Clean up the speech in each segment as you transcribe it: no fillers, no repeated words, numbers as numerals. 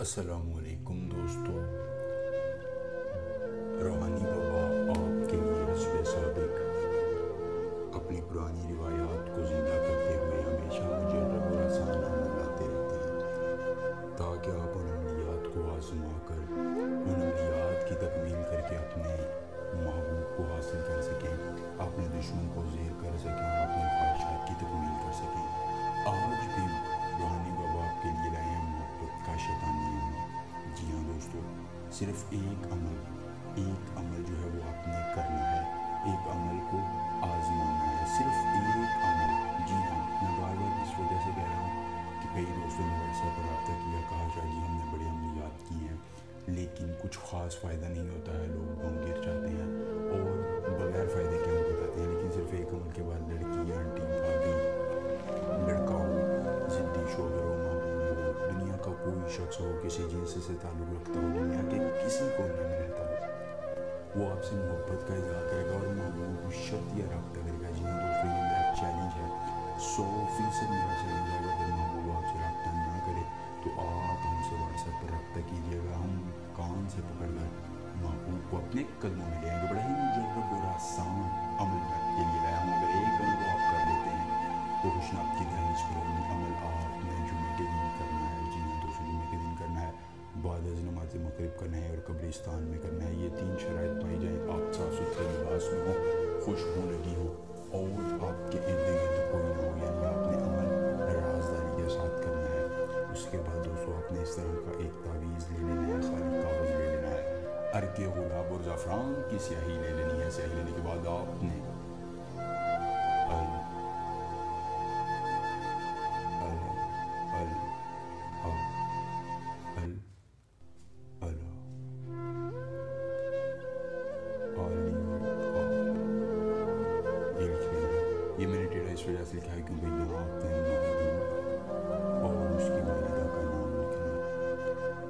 السلام علیکم دوستو، روحانی بابا آپ کے لیے حسب صادق اپنی پرانی روایات کو زندہ کرتے ہوئے ہمیشہ مجرب اور آسان عمل لاتے رہتے ہیں تاکہ آپ ان عملیات کو آزما کر ان عملیات کی تکمیل کر کے اپنے محبوب کو حاصل کر سکیں، اپنے دشمن کو زیر کر سکیں اور اپنے خواہشات کی تکمیل کر سکیں۔ آج بھی روحانی بابا آپ کے لیے لائے ہیں محبت کا شیطانی عمل۔ جی ہاں دوستو، صرف ایک عمل جو ہے وہ آپ نے کرنا ہے، ایک عمل کو آزمانا ہے، صرف ایک عمل۔ جی ہاں، میں بار بار اس وجہ سے کہہ رہا ہوں کہ کئی دوستوں نے واٹس ایپ پر رابطہ کیا، کہا شاہ جی ہم نے بڑے عملیات کی ہیں لیکن کچھ خاص فائدہ نہیں ہوتا ہے، لوگ گم گر جاتے ہیں اور بغیر فائدے کے عمل بتاتے ہیں، لیکن صرف ایک عمل کے بعد لڑکی آنٹی بھابھی لڑکا ہو، ضدی شوہر ہو، محبوب ہو، دنیا کا کوئی شخص ہو، کسی جنس سے تعلق رکھتا ہو، دنیا کے کسی کونے میں رہتا ہو، وہ آپ سے محبت کا اظہار کرے گا اور محبوب شرط یا رابطہ کرے گا۔ جی ہاں دوستو، یہ میرا چیلنج ہے، 100% میرا چیلنج ہے۔ اگر محبوب آپ سے رابطہ نہ کرے تو آپ ہم سے واٹس ایپ پر رابطہ کیجیے گا، ہم کان سے پکڑ کر محبوب کو اپنے قدموں میں لے آئیں گے۔ بڑا ہی مجرب اور آسان عمل میں آپ کے لیے لایا ہوں، اگر ایک عمل کو آپ کر لیتے ہیں تو خوشناک کی دہلیز پر ہوگی۔ عمل آپ نے جمعے کے دن کرنا ہے، جی ہاں دوستو، جمعے کے دن کرنا ہے، بعد از نماز مغرب کرنا ہے اور قبرستان میں کرنا ہے۔ یہ 3 شرائط پائی جائیں، آپ صاف ستھرے لباس میں ہو، خوشبو لگی ہو اور آپ کے ارد گرد کوئی نہ ہو، یعنی آپ نے عمل رازداری کے ساتھ کرنا ہے۔ اس کے بعد دوستو آپ نے اس طرح کا ایک تعویذ لے لینا ہے، خالی کاغذ لے لینا ہے، عرق گلاب اور زعفران کی سیاہی لے لینی ہے۔ سیاہی لینے کے بعد آپ نے یہ میں نے ٹیڑھا اس وجہ سے لکھا ہے کیونکہ یہاں آپ نے محبوب اور اس کی والدہ کا نام لکھنا ہے،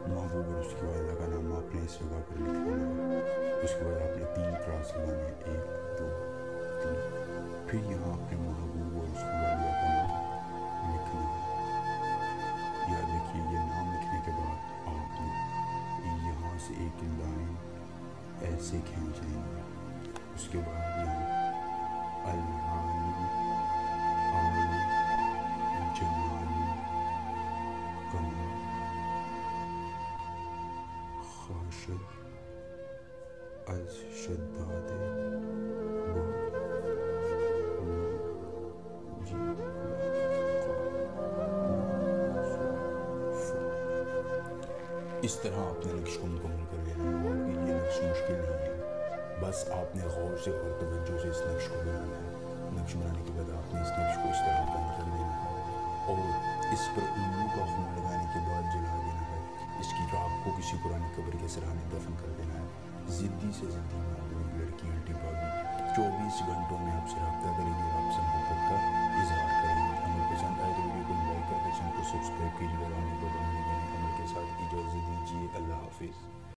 محبوب اور اس کی والدہ کا نام آپ نے اس جگہ پر لکھ لینا ہے۔ اس کے بعد آپ نے 3 کراس لگانے ہیں، 1 2 3، پھر یہاں آپ نے محبوب اور اس کی والدہ کا نام لکھنا ہے۔ یاد رکھیے، یہ نام لکھنے کے بعد آپ نے یہاں سے ایک لائن ایسے کھینچ لیں گے، اس کے بعد یہاں الحالی آل جمالی کما خاشد از شداد و جی اس طرح آپ نے نقش کو مکمل کر لینا ہے اور یہ نقش مشکل نہیں ہے، بس آپ نے غور سے اور توجہ سے اس نقش کو بنانا ہے۔ نقش بنانے کے بعد آپ نے اس نقش کو اس طرح بند کر دینا ہے اور اس پر الو کا خون لگانے کے بعد جلا دینا ہے۔ اس کی راکھ کو کسی پرانی قبر کے سرانے دفن کر دینا ہے۔ ضدی سے ضدی محبوب لڑکی آنٹی بھابھی 24 گھنٹوں میں آپ سے رابطہ کرے گی اور آپ سے